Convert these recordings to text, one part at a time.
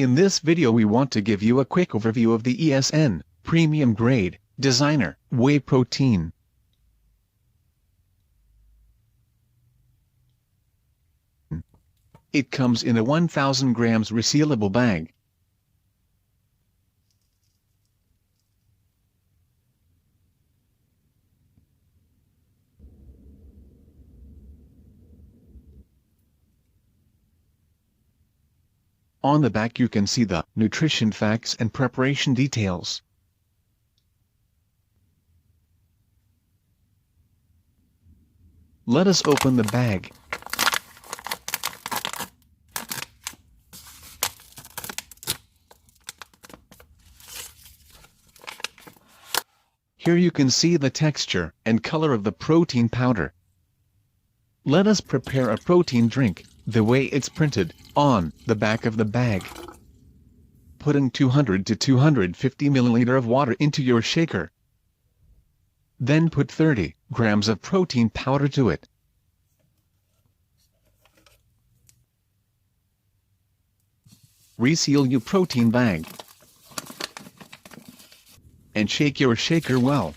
In this video we want to give you a quick overview of the ESN, Premium Grade, Designer, Whey Protein. It comes in a 1000 grams resealable bag. On the back you can see the nutrition facts and preparation details. Let us open the bag. Here you can see the texture and color of the protein powder. Let us prepare a protein drink, the way it's printed on the back of the bag. Put in 200 to 250 milliliter of water into your shaker. Then put 30 grams of protein powder to it. Reseal your protein bag and shake your shaker well.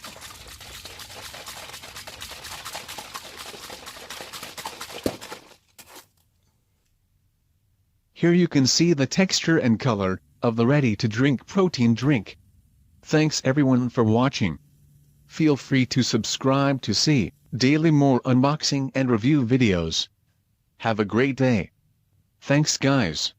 Here you can see the texture and color of the ready-to-drink protein drink. Thanks everyone for watching. Feel free to subscribe to see daily more unboxing and review videos. Have a great day. Thanks guys.